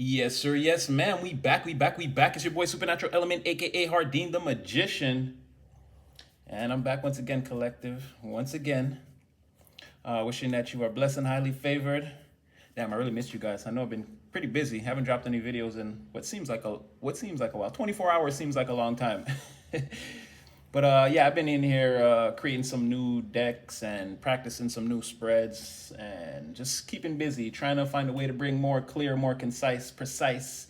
Yes, sir. Yes, ma'am. We back. We back. We back. It's your boy Supernatural Element, aka Hardin the Magician, and I'm back once again, collective. Once again, wishing that you are blessed and highly favored. Damn, I really missed you guys. I know I've been pretty busy. Haven't dropped any videos in what seems like a while. 24 hours seems like a long time. But yeah, I've been in here creating some new decks and practicing some new spreads and just keeping busy, trying to find a way to bring more clear, more concise, precise,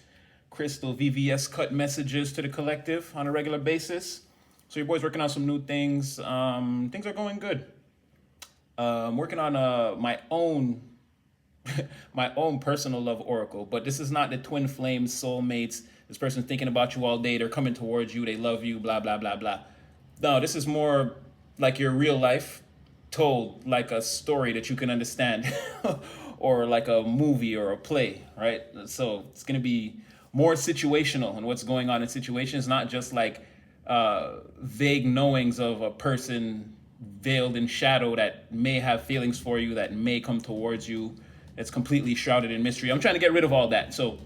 crystal VVS cut messages to the collective on a regular basis. So your boy's working on some new things. Things are going good. I'm working on my own my own personal love oracle, but this is not the twin flames soulmates. This person's thinking about you all day. They're coming towards you. They love you. Blah blah blah blah. No, this is more like your real life told like a story that you can understand, or like a movie or a play, right? So it's gonna be more situational and what's going on in situations, not just like vague knowings of a person veiled in shadow that may have feelings for you, that may come towards you. It's completely shrouded in mystery. I'm trying to get rid of all that. So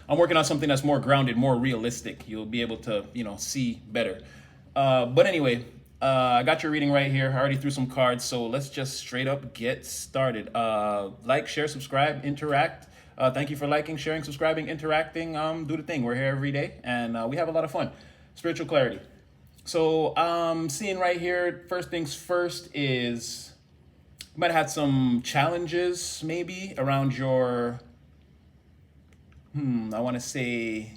I'm working on something that's more grounded, more realistic. You'll be able to, see better. But anyway, I got your reading right here. I already threw some cards, so let's just straight up get started. Like, share, subscribe, interact. Thank you for liking, sharing, subscribing, interacting. Do the thing. We're here every day, and we have a lot of fun. Spiritual clarity. So seeing right here, first things first is you might have had some challenges maybe around your, I want to say,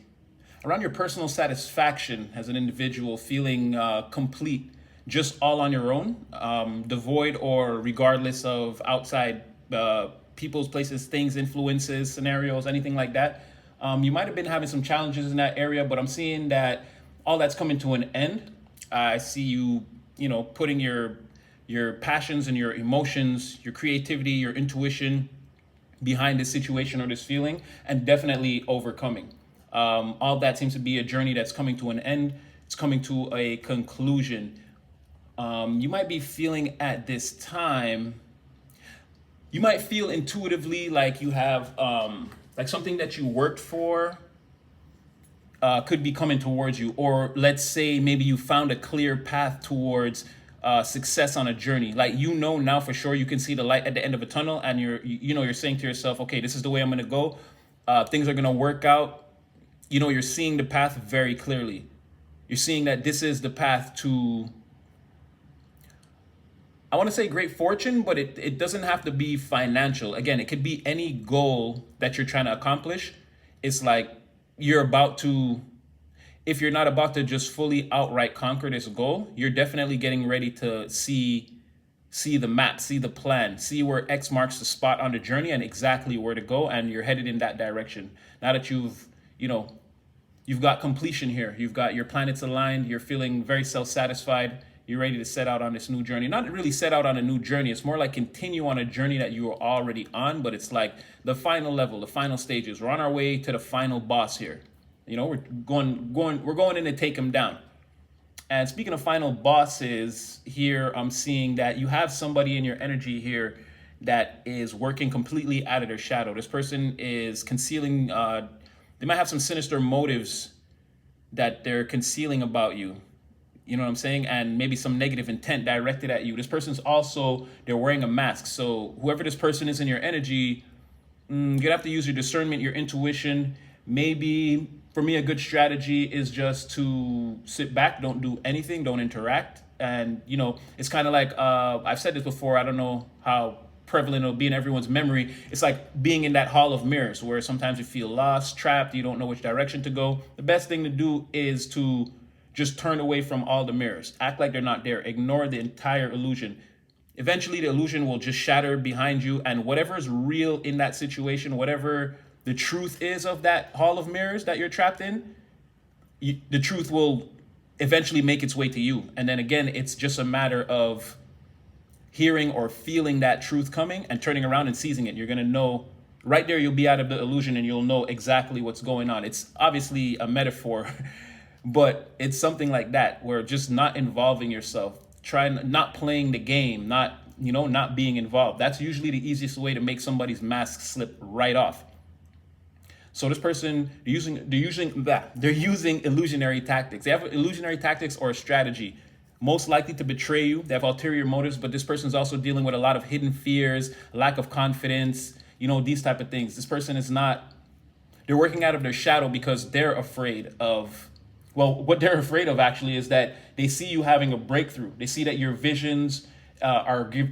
around your personal satisfaction as an individual, feeling complete, just all on your own, devoid or regardless of outside people's, places, things, influences, scenarios, anything like that. You might have been having some challenges in that area, but I'm seeing that all that's coming to an end. I see you, putting your passions and your emotions, your creativity, your intuition behind this situation or this feeling, and definitely overcoming. All that seems to be a journey that's coming to an end. It's coming to a conclusion. You might be feeling at this time, you might feel intuitively like you have like something that you worked for could be coming towards you. Or let's say maybe you found a clear path towards success on a journey. Like, now for sure you can see the light at the end of a tunnel, and you're saying to yourself, okay, this is the way I'm going to go. Things are going to work out. You're seeing the path very clearly. You're seeing that this is the path to, I want to say, great fortune, but it doesn't have to be financial. Again, it could be any goal that you're trying to accomplish. It's like you're about to, if you're not about to just fully outright conquer this goal, you're definitely getting ready to see the map, see the plan, see where X marks the spot on the journey and exactly where to go, and you're headed in that direction. Now that you've got completion here, you've got your planets aligned, you're feeling very self-satisfied, you're ready to set out on this new journey. Not really set out on a new journey, it's more like continue on a journey that you were already on, but it's like the final level, the final stages. We're on our way to the final boss here. We're going in to take him down. And speaking of final bosses here, I'm seeing that you have somebody in your energy here that is working completely out of their shadow. This person is concealing, they might have some sinister motives that they're concealing about you. You know what I'm saying? And maybe some negative intent directed at you. This person's also, they're wearing a mask. So whoever this person is in your energy, you're gonna have to use your discernment, your intuition. Maybe for me, a good strategy is just to sit back, don't do anything, don't interact. And, it's kind of like, I've said this before, I don't know how prevalent it'll be in everyone's memory. It's like being in that hall of mirrors where sometimes you feel lost, trapped, you don't know which direction to go. The best thing to do is to just turn away from all the mirrors. Act like they're not there. Ignore the entire illusion. Eventually, the illusion will just shatter behind you, and whatever is real in that situation, whatever the truth is of that hall of mirrors that you're trapped in, the truth will eventually make its way to you. And then again, it's just a matter of hearing or feeling that truth coming and turning around and seizing it. You're going to know right there, you'll be out of the illusion and you'll know exactly what's going on. It's obviously a metaphor, but it's something like that, where just not involving yourself, trying, not playing the game, not being involved. That's usually the easiest way to make somebody's mask slip right off. So this person, they're using illusionary tactics. They have illusionary tactics or a strategy, most likely to betray you. They have ulterior motives, but this person's also dealing with a lot of hidden fears, lack of confidence, these type of things. This person is not, they're working out of their shadow because they're afraid of, well, what they're afraid of actually is that they see you having a breakthrough. They see that your visions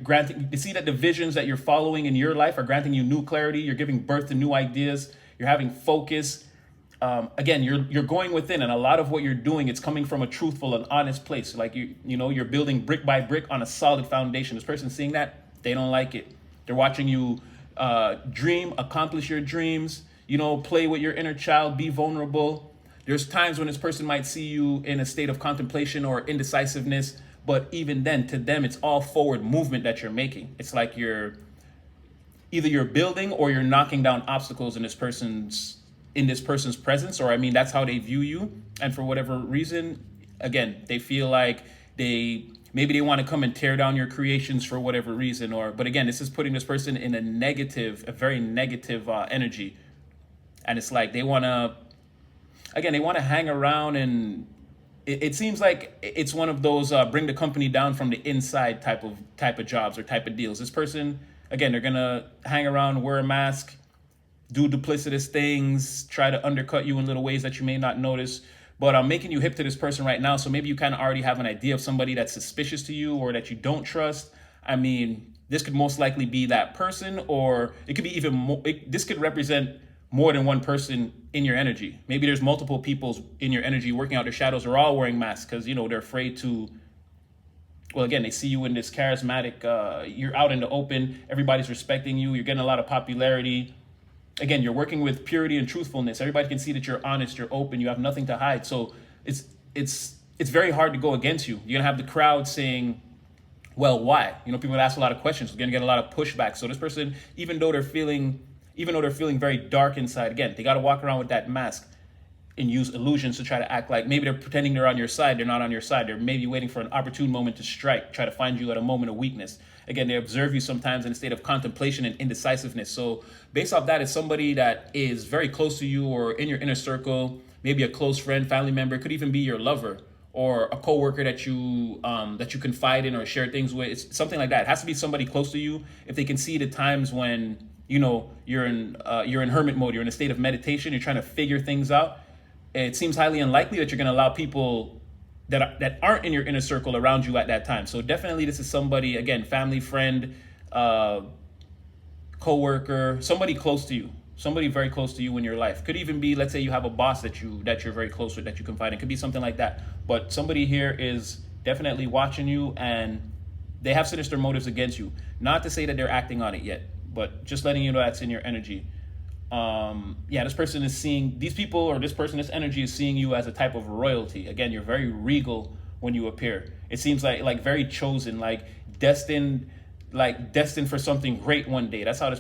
granting, they see that the visions that you're following in your life are granting you new clarity. You're giving birth to new ideas. You're having focus. Again, you're going within, and a lot of what you're doing, it's coming from a truthful and honest place. Like you're building brick by brick on a solid foundation. This person seeing that, they don't like it. They're watching you dream, accomplish your dreams. Play with your inner child, be vulnerable. There's times when this person might see you in a state of contemplation or indecisiveness, but even then, to them, it's all forward movement that you're making. It's like you're building or you're knocking down obstacles in this person's presence, or that's how they view you. And for whatever reason, again, they feel like maybe they want to come and tear down your creations for whatever reason, but again, this is putting this person in a very negative energy. And it's like they want to hang around, and it seems like it's one of those bring the company down from the inside type of jobs or type of deals. This person, again, they're gonna hang around, wear a mask, do duplicitous things, try to undercut you in little ways that you may not notice. But I'm making you hip to this person right now, so maybe you kind of already have an idea of somebody that's suspicious to you or that you don't trust. This could most likely be that person, or it could be even more. This could represent more than one person in your energy. Maybe there's multiple people in your energy working out their shadows. They're all wearing masks because they're afraid to. Well, again, they see you in this charismatic. You're out in the open. Everybody's respecting you. You're getting a lot of popularity. Again, you're working with purity and truthfulness. Everybody can see that you're honest. You're open. You have nothing to hide. So it's very hard to go against you. You're gonna have the crowd saying, "Well, why?" People ask a lot of questions. You're gonna get a lot of pushback. So this person, even though they're feeling very dark inside, again, they got to walk around with that mask and use illusions to try to act like maybe they're pretending they're on your side. They're not on your side. They're maybe waiting for an opportune moment to strike, try to find you at a moment of weakness. Again, they observe you sometimes in a state of contemplation and indecisiveness. So based off that, it's somebody that is very close to you or in your inner circle, maybe a close friend, family member. It could even be your lover or a coworker that you confide in or share things with. It's something like that. It has to be somebody close to you. If they can see the times when you're in hermit mode, you're in a state of meditation, you're trying to figure things out, it seems highly unlikely that you're going to allow people that aren't in your inner circle around you at that time. So definitely this is somebody, again, family, friend, coworker, somebody close to you, somebody very close to you in your life. Could even be, let's say you have a boss that you're very close with, that you confide in. Could be something like that. But somebody here is definitely watching you, and they have sinister motives against you. Not to say that they're acting on it yet, but just letting you know that's in your energy. This person is seeing these people, or this person, this energy is seeing you as a type of royalty. Again, you're very regal when you appear. It seems like very chosen, like destined for something great one day. That's how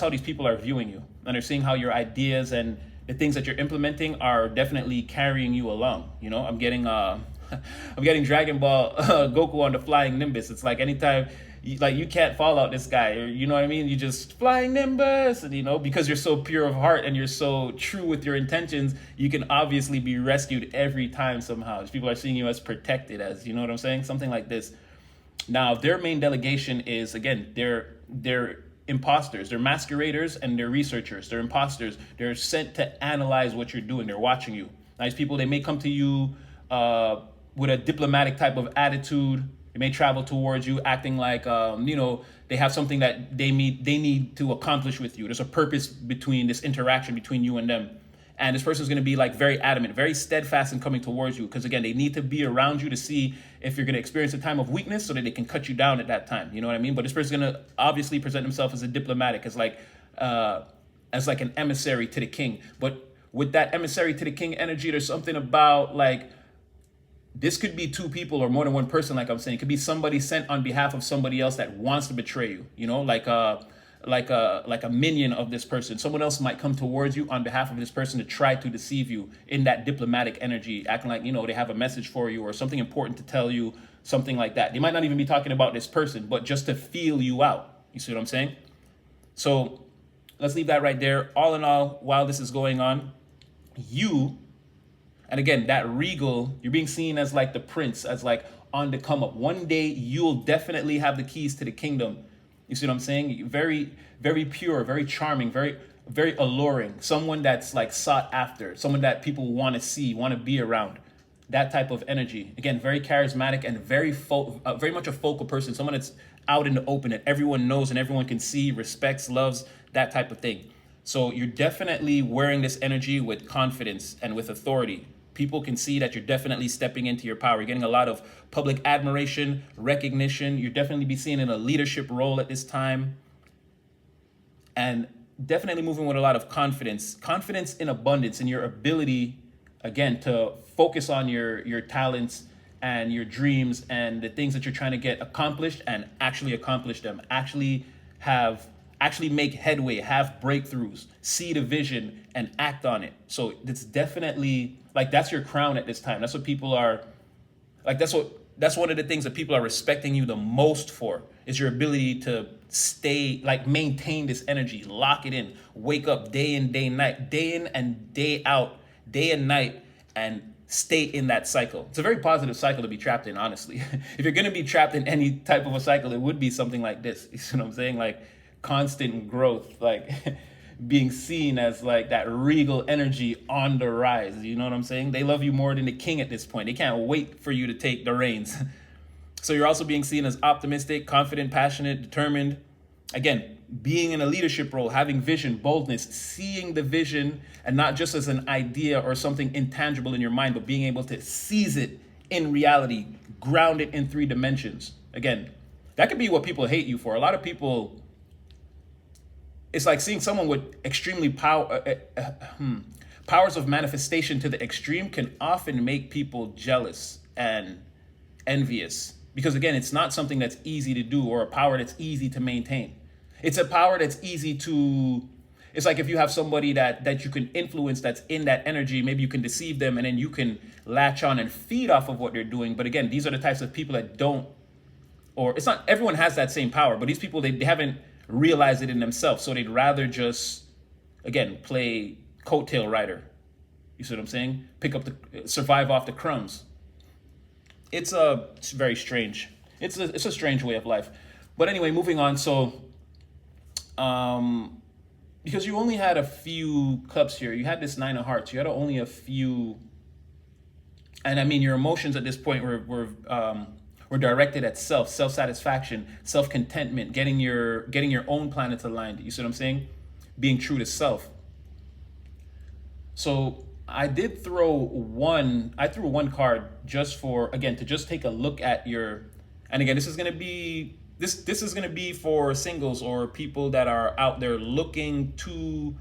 these people are viewing you. And they're seeing how your ideas and the things that you're implementing are definitely carrying you along. I'm getting Dragon Ball Goku on the flying Nimbus. It's like anytime you can't fall out this guy, or you know what I mean? You just flying Nimbus, and because you're so pure of heart and you're so true with your intentions, you can obviously be rescued every time somehow. People are seeing you as protected, as you know what I'm saying? Something like this. Now, their main delegation is, again, they're imposters, they're masqueraders, and they're researchers. They're imposters. They're sent to analyze what you're doing. They're watching you. Nice people, they may come to you with a diplomatic type of attitude. They may travel towards you acting like, they have something that they need to accomplish with you. There's a purpose between this interaction between you and them. And this person is going to be very adamant, very steadfast in coming towards you. Because again, they need to be around you to see if you're going to experience a time of weakness so that they can cut you down at that time. You know what I mean? But this person is going to obviously present himself as a diplomatic, as like an emissary to the king. But with that emissary to the king energy, there's something about this could be two people or more than one person, like I'm saying. It could be somebody sent on behalf of somebody else that wants to betray you, like a minion of this person. Someone else might come towards you on behalf of this person to try to deceive you in that diplomatic energy, acting like, they have a message for you or something important to tell you, something like that. They might not even be talking about this person, but just to feel you out. You see what I'm saying? So let's leave that right there. All in all, while this is going on, you, and again, that regal, you're being seen as like the prince, as like on the come up. One day you'll definitely have the keys to the kingdom. You see what I'm saying? Very, very pure, very charming, very, very alluring. Someone that's like sought after, someone that people want to see, want to be around. That type of energy. Again, very charismatic and very much a focal person. Someone that's out in the open that everyone knows and everyone can see, respects, loves, that type of thing. So you're definitely wearing this energy with confidence and with authority. People can see that you're definitely stepping into your power. You're getting a lot of public admiration, recognition. You're definitely be seen in a leadership role at this time. And definitely moving with a lot of confidence in abundance, in your ability, again, to focus on your talents and your dreams and the things that you're trying to get accomplished and actually accomplish them, actually make headway, have breakthroughs, see the vision and act on it. So it's definitely like, that's your crown at this time. That's what people are like. That's one of the things that people are respecting you the most for, is your ability to stay, like, maintain this energy, lock it in, wake up day in, and day out, day and night, and stay in that cycle. It's a very positive cycle to be trapped in, honestly. If you're going to be trapped in any type of a cycle, it would be something like this. You see what I'm saying? Like constant growth, like being seen as like that regal energy on the rise. You know what I'm saying? They love you more than the king at this point. They can't wait for you to take the reins. So you're also being seen as optimistic, confident, passionate, determined. Again, being in a leadership role, having vision, boldness, seeing the vision, and not just as an idea or something intangible in your mind, but being able to seize it in reality, ground it in 3 dimensions. Again, that could be what people hate you for. A lot of people, it's like seeing someone with extremely powers of manifestation to the extreme can often make people jealous and envious. Because again, it's not something that's easy to do, or a power that's easy to maintain. It's a power that's easy to, it's like if you have somebody that you can influence, that's in that energy, maybe you can deceive them and then you can latch on and feed off of what they're doing. But again, these are the types of people that don't, or it's not, everyone has that same power, but these people, they haven't realized it in themselves. So they'd rather just, again, play coattail rider. You see what I'm saying? Survive off the crumbs. It's very strange. It's a strange way of life. But anyway, moving on. So, because you only had a few cups here, you had this 9 of hearts. You had only a few, and I mean, your emotions at this point were directed at self-satisfaction, self-contentment, getting your own planets aligned. You see what I'm saying? Being true to self. So I threw one card just for, again, to just take a look at your, and again, this is going to be for singles or people that are out there looking to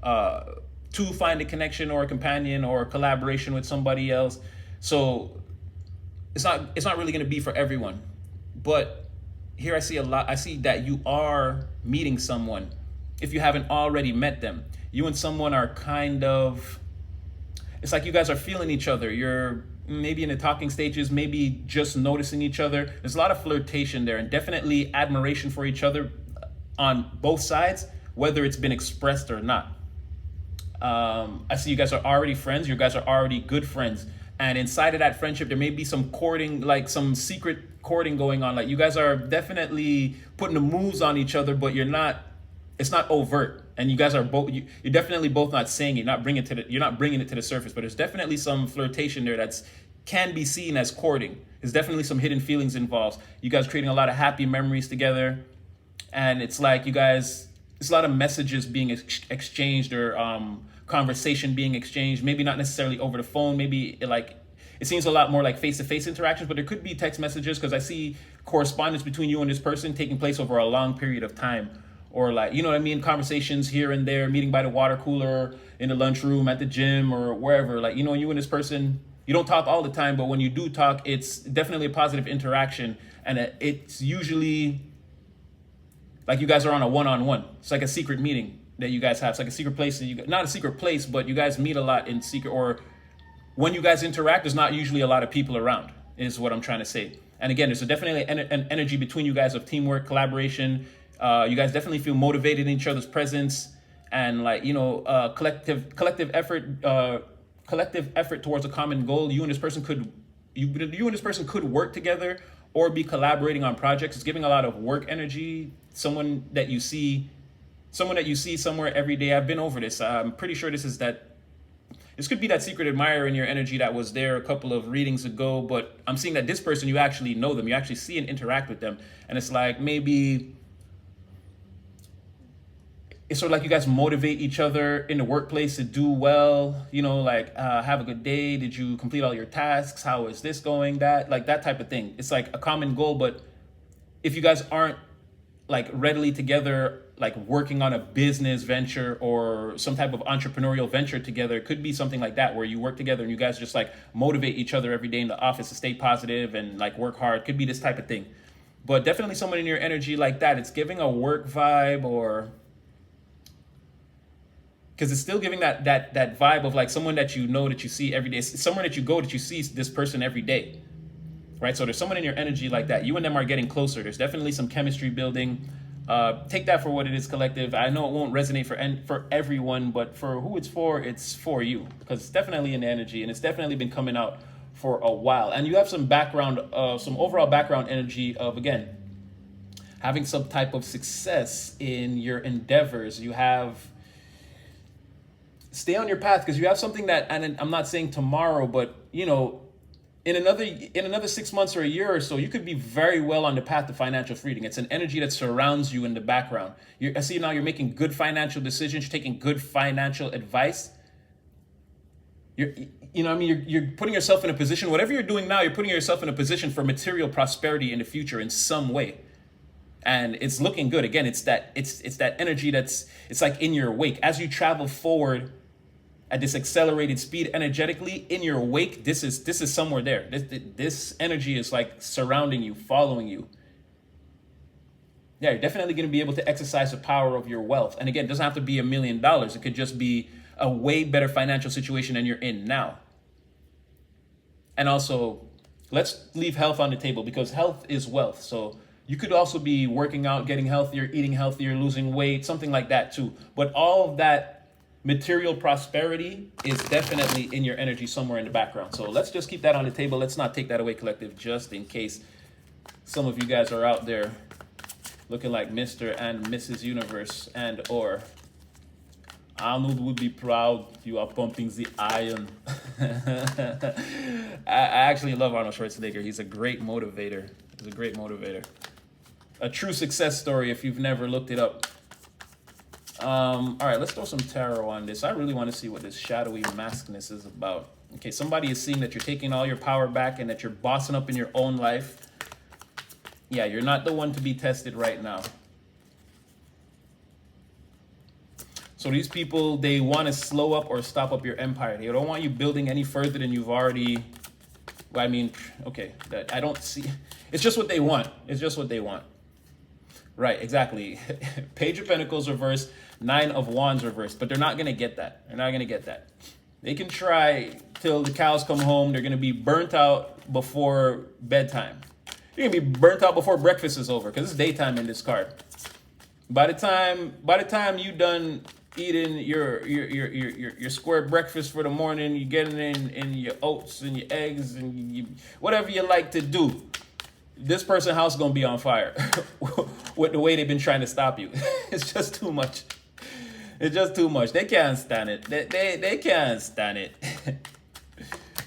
find a connection or a companion or a collaboration with somebody else. So it's not really going to be for everyone. But here I see that you are meeting someone. If you haven't already met them, you and someone are kind of, it's like you guys are feeling each other. You're maybe in the talking stages, maybe just noticing each other. There's a lot of flirtation there, and definitely admiration for each other on both sides, whether it's been expressed or not. I see you guys are already friends. You guys are already good friends. And inside of that friendship, there may be some courting, like some secret courting going on. Like you guys are definitely putting the moves on each other, but it's not overt. And you guys are both, you're definitely both not saying it, you're not bringing it to the surface, but there's definitely some flirtation there can be seen as courting. There's definitely some hidden feelings involved. You guys creating a lot of happy memories together. And it's like it's a lot of messages being exchanged, or conversation being exchanged, maybe not necessarily over the phone, maybe it seems a lot more like face-to-face interactions, but there could be text messages, because I see correspondence between you and this person taking place over a long period of time. Or like, you know what I mean? Conversations here and there, meeting by the water cooler, in the lunchroom, at the gym, or wherever. Like, you know, you and this person, you don't talk all the time, but when you do talk, it's definitely a positive interaction. And it's usually like you guys are on a one-on-one. It's like a secret meeting that you guys have. It's like a secret place that not a secret place, but you guys meet a lot in secret. Or when you guys interact, there's not usually a lot of people around, is what I'm trying to say. And again, there's definitely an energy between you guys of teamwork, collaboration, You guys definitely feel motivated in each other's presence, and like, collective effort towards a common goal. You and this person could work together or be collaborating on projects. It's giving a lot of work energy. Someone that you see somewhere every day. I've been over this. I'm pretty sure this could be that secret admirer in your energy that was there a couple of readings ago, but I'm seeing that this person, you actually know them, you actually see and interact with them. And it's like, maybe it's sort of like you guys motivate each other in the workplace to do well, like, have a good day. Did you complete all your tasks? How is this going? That type of thing. It's like a common goal, but if you guys aren't like readily together, like working on a business venture or some type of entrepreneurial venture together, it could be something like that where you work together and you guys just like motivate each other every day in the office to stay positive and like work hard. Could be this type of thing, but definitely someone in your energy like that. It's giving a work vibe, or because it's still giving that vibe of like someone that that you see every day. It's somewhere that you go that you see this person every day, right? So there's someone in your energy like that. You and them are getting closer. There's definitely some chemistry building. Take that for what it is, collective. I know it won't resonate for everyone, but for who it's for you, because it's definitely in the energy, and it's definitely been coming out for a while. And you have some overall background energy of, again, having some type of success in your endeavors. Stay on your path, because you have something that, and I'm not saying tomorrow, but in another 6 months or a year or so, you could be very well on the path to financial freedom. It's an energy that surrounds you in the background. I see now you're making good financial decisions, you're taking good financial advice. You're putting yourself in a position, whatever you're doing now, you're putting yourself in a position for material prosperity in the future in some way. And it's looking good. Again, it's that energy it's like in your wake. As you travel forward at this accelerated speed energetically, in your wake, this is somewhere there. This energy is like surrounding you, following you. Yeah, you're definitely going to be able to exercise the power of your wealth. And again, it doesn't have to be $1 million. It could just be a way better financial situation than you're in now. And also, let's leave health on the table, because health is wealth. So you could also be working out, getting healthier, eating healthier, losing weight, something like that too. But all of that material prosperity is definitely in your energy somewhere in the background. So let's just keep that on the table. Let's not take that away, collective, just in case some of you guys are out there looking like Mr. and Mrs. Universe, and or Arnold would be proud you are pumping the iron. I actually love Arnold Schwarzenegger. He's a great motivator. A true success story if you've never looked it up. All right, let's throw some tarot on this. I really want to see what this shadowy maskness is about. Okay, somebody is seeing that you're taking all your power back and that you're bossing up in your own life. Yeah, you're not the one to be tested right now. So these people, they want to slow up or stop up your empire. They don't want you building any further than you've already... Well, I mean, okay, I don't see... It's just what they want. Right, exactly. Page of Pentacles reversed, 9 of Wands reversed, but they're not going to get that. They can try till the cows come home. They're going to be burnt out before bedtime. You're going to be burnt out before breakfast is over, because it's daytime in this card. By the time you done eating your square breakfast for the morning, you getting in your oats and your eggs and whatever you like to do, this person's house is going to be on fire with the way they've been trying to stop you. It's just too much. They can't stand it. They can't stand it.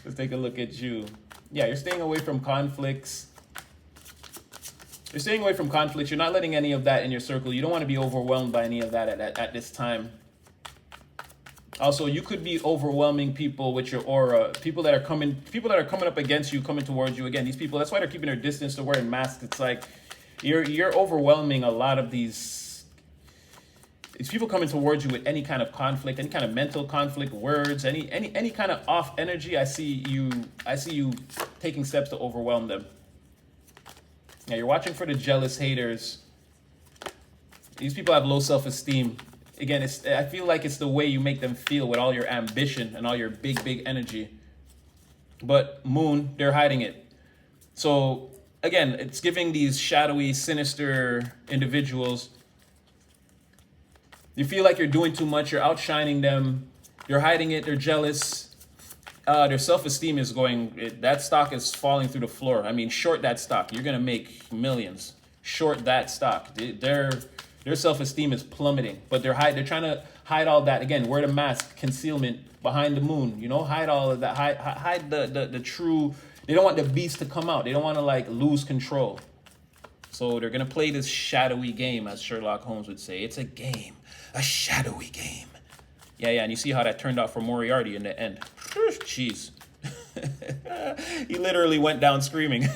Let's take a look at you. Yeah, you're staying away from conflicts. You're not letting any of that in your circle. You don't want to be overwhelmed by any of that at this time. Also, you could be overwhelming people with your aura. People that are coming up against you, coming towards you. Again, these people, that's why they're keeping their distance. They're wearing masks. It's like you're overwhelming a lot of these people coming towards you with any kind of conflict, any kind of mental conflict, words, any kind of off energy. I see you taking steps to overwhelm them. Now, you're watching for the jealous haters. These people have low self-esteem. Again, I feel like it's the way you make them feel with all your ambition and all your big energy. But Moon, they're hiding it. So again, it's giving these shadowy, sinister individuals You feel like you're doing too much. You're outshining them. You're hiding it. They're jealous. Their self-esteem is that stock is falling through the floor. I mean, short that stock. You're going to make millions. Short that stock. Their self-esteem is plummeting, but they're trying to hide all that. Again, wear the mask, concealment, behind the moon, hide all of that. Hide the true. They don't want the beast to come out. They don't want to like lose control. So they're going to play this shadowy game, as Sherlock Holmes would say. It's a game, a shadowy game. Yeah, and you see how that turned out for Moriarty in the end. Jeez. He literally went down screaming.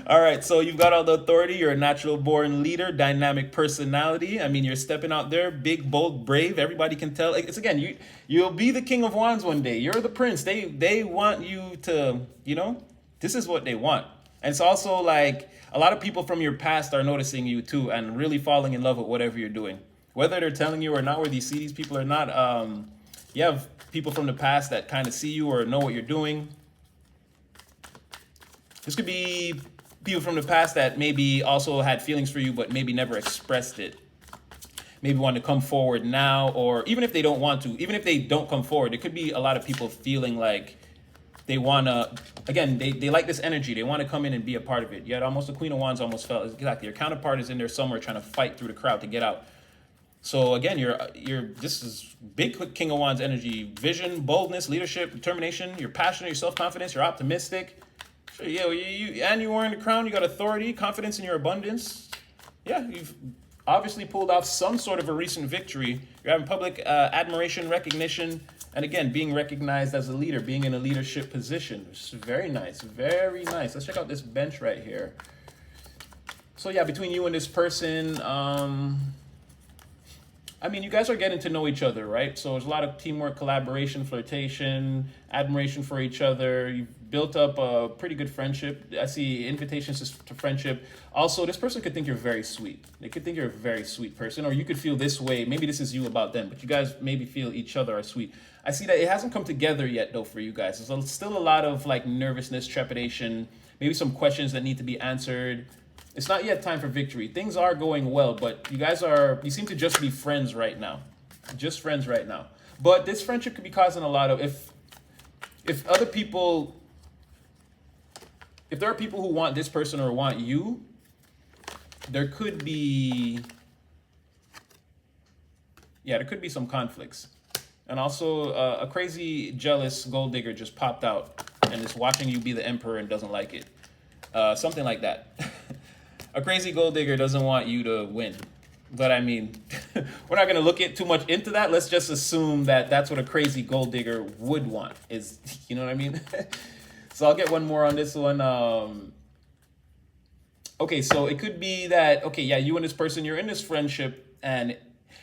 All right, so you've got all the authority. You're a natural born leader, dynamic personality. I mean, you're stepping out there, big, bold, brave. Everybody can tell. It's again, you'll be the King of Wands one day. You're the prince. They want you to, this is what they want. And it's also like a lot of people from your past are noticing you too and really falling in love with whatever you're doing. Whether they're telling you or not, whether you see these people or not, you have people from the past that kind of see you or know what you're doing. This could be people from the past that maybe also had feelings for you, but maybe never expressed it. Maybe want to come forward now, or even if they don't want to, even if they don't come forward, it could be a lot of people feeling like they want to, again, they like this energy. They want to come in and be a part of it. Yet almost the Queen of Wands almost felt exactly. Your counterpart is in there somewhere trying to fight through the crowd to get out. So again, this is big King of Wands energy, vision, boldness, leadership, determination. You're passionate, you're self-confidence, you're optimistic. Sure, yeah, you're wearing the crown. You got authority, confidence in your abundance. Yeah, you've obviously pulled off some sort of a recent victory. You're having public admiration, recognition, and again, being recognized as a leader, being in a leadership position. It's very nice, very nice. Let's check out this bench right here. So yeah, between you and this person, I mean, you guys are getting to know each other, right? So there's a lot of teamwork, collaboration, flirtation, admiration for each other. You've built up a pretty good friendship. I see invitations to friendship. Also, this person could think you're very sweet. They could think you're a very sweet person, or you could feel this way. Maybe this is you about them, but you guys maybe feel each other are sweet. I see that it hasn't come together yet, though, for you guys. There's still a lot of like nervousness, trepidation, maybe some questions that need to be answered. It's not yet time for victory. Things are going well, but you seem to just be friends right now. Just friends right now. But this friendship could be causing a lot of, if there are people who want this person or want you, there could be some conflicts. And also a crazy, jealous gold digger just popped out and is watching you be the emperor and doesn't like it. Something like that. A crazy gold digger doesn't want you to win. But I mean, we're not going to look too much into that. Let's just assume that that's what a crazy gold digger would want. Is, you know what I mean? So I'll get one more on this one. Okay, so it could be that, okay, yeah, you and this person, you're in this friendship, and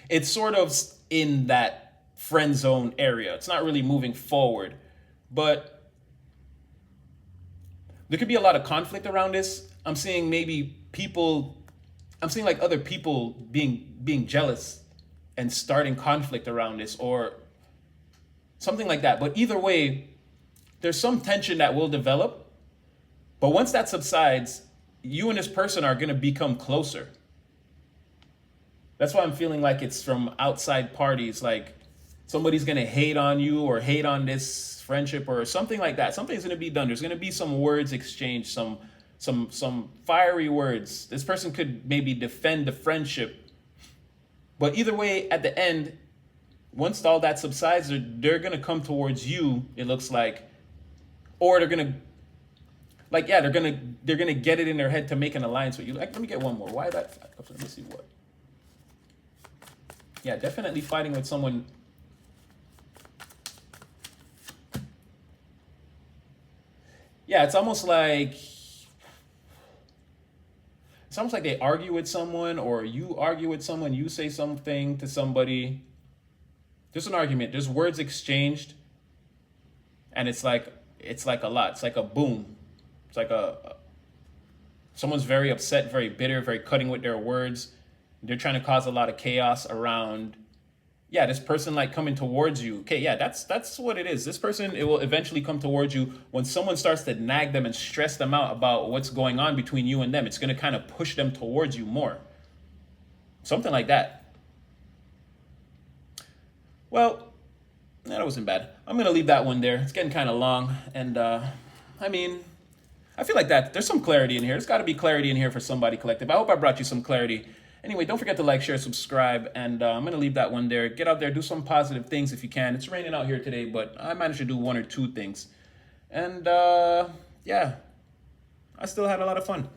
it's sort of in that friend zone area. It's not really moving forward. But there could be a lot of conflict around this. I'm seeing like other people being jealous and starting conflict around this or something like that. But either way, there's some tension that will develop. But once that subsides, you and this person are going to become closer. That's why I'm feeling like it's from outside parties, like somebody's going to hate on you or hate on this friendship or something like that. Something's going to be done. There's going to be some words exchanged, some fiery words. This person could maybe defend the friendship. But either way, at the end, once all that subsides, they're going to come towards you, it looks like. Or they're going to, like, yeah, they're going to get it in their head to make an alliance with you. Like, let me get one more. Why that? Let me see what. Yeah, definitely fighting with someone. Yeah, it's almost like they argue with someone, or you argue with someone, you say something to somebody. There's an argument, there's words exchanged, and it's like a lot. It's like a boom. It's like someone's very upset, very bitter, very cutting with their words. They're trying to cause a lot of chaos around, yeah, this person like coming towards you. Okay, yeah, that's what it is. This person, it will eventually come towards you when someone starts to nag them and stress them out about what's going on between you and them. It's going to kind of push them towards you more. Something like that. Well, that wasn't bad. I'm gonna leave that one there. It's getting kind of long, and I mean, I feel like that there's some clarity in here. There's got to be clarity in here for somebody collective. I hope I brought you some clarity. Anyway, don't forget to like, share, subscribe, and I'm gonna leave that one there. Get out there, do some positive things if you can. It's raining out here today, but I managed to do one or two things, and yeah, I still had a lot of fun.